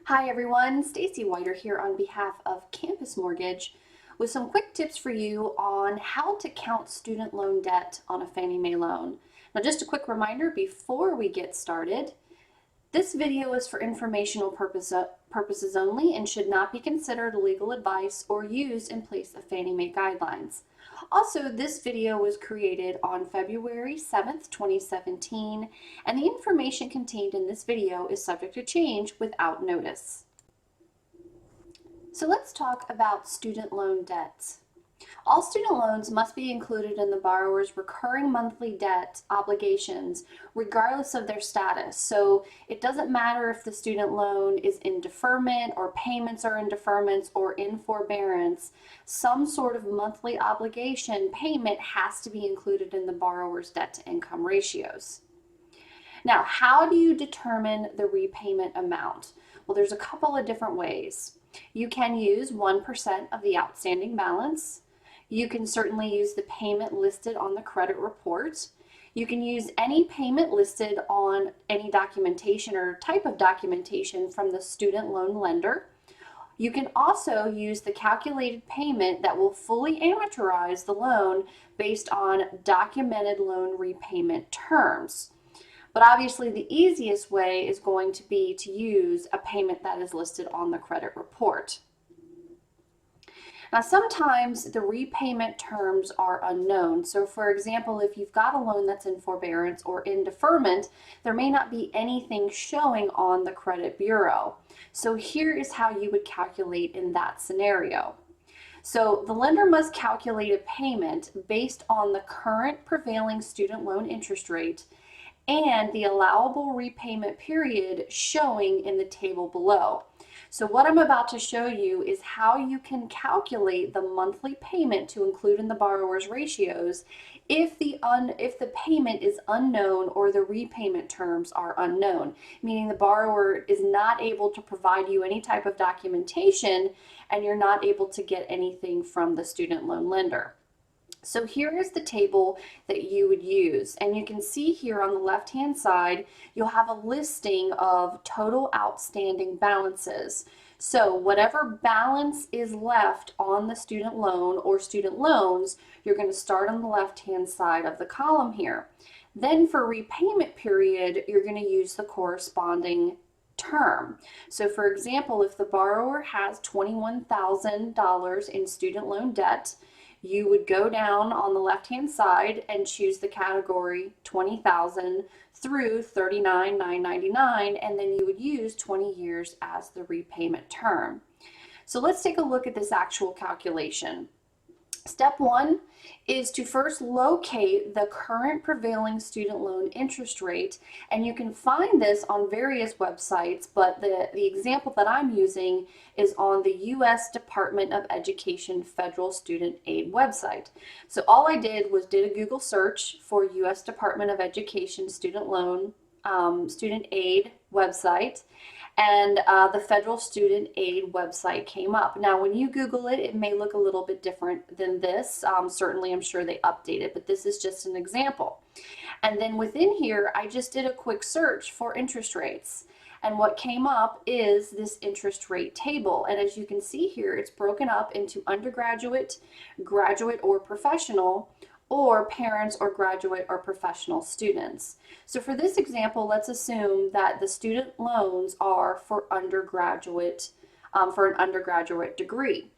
Hi everyone, Stacy Whiter here on behalf of Campus Mortgage with some quick tips for you on how to count student loan debt on a Fannie Mae loan. Now just a quick reminder before we get started, this video is for informational purposes only and should not be considered legal advice or used in place of Fannie Mae guidelines. Also, this video was created on February 7th, 2017, and the information contained in this video is subject to change without notice. So let's talk about student loan debts. All student loans must be included in the borrower's recurring monthly debt obligations regardless of their status. So it doesn't matter if the student loan is in deferment or payments are in deferments or in forbearance, some sort of monthly obligation payment has to be included in the borrower's debt to income ratios. Now, how do you determine the repayment amount? Well, there's a couple of different ways. You can use 1% of the outstanding balance. You can certainly use the payment listed on the credit report. You can use any payment listed on any documentation or type of documentation from the student loan lender. You can also use the calculated payment that will fully amortize the loan based on documented loan repayment terms. But obviously the easiest way is going to be to use a payment that is listed on the credit report. Now sometimes the repayment terms are unknown. So for example, if you've got a loan that's in forbearance or in deferment, there may not be anything showing on the credit bureau. So here is how you would calculate in that scenario. So the lender must calculate a payment based on the current prevailing student loan interest rate and the allowable repayment period showing in the table below. So what I'm about to show you is how you can calculate the monthly payment to include in the borrower's ratios if the payment is unknown or the repayment terms are unknown, meaning the borrower is not able to provide you any type of documentation and you're not able to get anything from the student loan lender. So here is the table that you would use, and you can see here on the left hand side you'll have a listing of total outstanding balances. So whatever balance is left on the student loan or student loans, you're going to start on the left hand side of the column here. Then for repayment period, you're going to use the corresponding term. So for example, if the borrower has $21,000 in student loan debt, you would go down on the left-hand side and choose the category 20,000 through 39,999, and then you would use 20 years as the repayment term. So let's take a look at this actual calculation. Step one is to first locate the current prevailing student loan interest rate, and you can find this on various websites, but the example that I'm using is on the U.S. Department of Education Federal Student Aid website. So all I did was did a Google search for U.S. Department of Education Student Loan Student Aid website, and the Federal Student Aid website came up. Now when you Google it, it may look a little bit different than this. Certainly I'm sure they update it, but this is just an example. And then within here, I just did a quick search for interest rates. And what came up is this interest rate table. And as you can see here, it's broken up into undergraduate, graduate, or professional, or parents or graduate or professional students. So for this example, let's assume that the student loans are for undergraduate, for an undergraduate degree.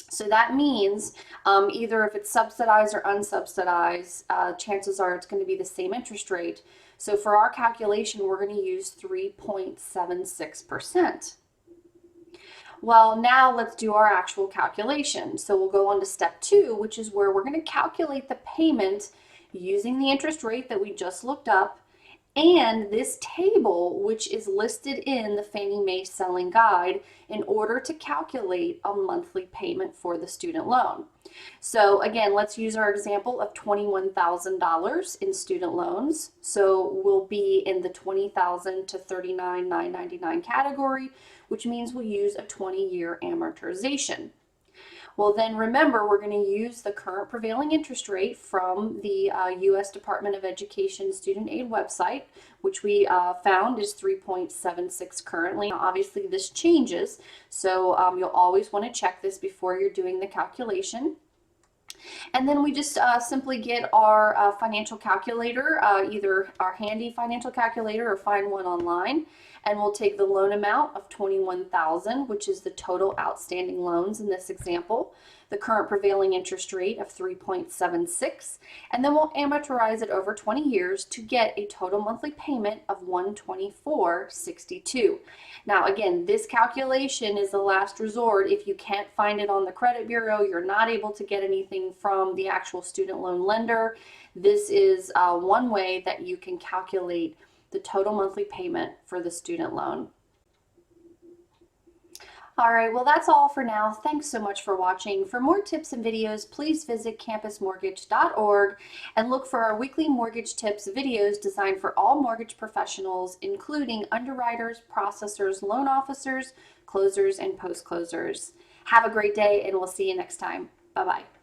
So that means either if it's subsidized or unsubsidized, chances are it's going to be the same interest rate. So for our calculation, we're going to use 3.76%. Well, now let's do our actual calculation. So we'll go on to step two, which is where we're going to calculate the payment using the interest rate that we just looked up and this table, which is listed in the Fannie Mae Selling Guide in order to calculate a monthly payment for the student loan. So again, let's use our example of $21,000 in student loans. So we'll be in the $20,000 to $39,999 category, which means we'll use a 20-year amortization. Well, then remember, we're going to use the current prevailing interest rate from the U.S. Department of Education student aid website, which we found is 3.76 currently. Now, obviously, this changes, so you'll always want to check this before you're doing the calculation. And then we just simply get our financial calculator, either our handy financial calculator or find one online, and we'll take the loan amount of $21,000, which is the total outstanding loans in this example, the current prevailing interest rate of 3.76, and then we'll amortize it over 20 years to get a total monthly payment of $124.62. Now again, this calculation is the last resort. If you can't find it on the credit bureau, you're not able to get anything from the actual student loan lender, this is one way that you can calculate the total monthly payment for the student loan. All right, well, that's all for now. Thanks so much for watching. For more tips and videos, please visit campusmortgage.org and look for our weekly mortgage tips videos designed for all mortgage professionals, including underwriters, processors, loan officers, closers, and post-closers. Have a great day, and we'll see you next time. Bye-bye.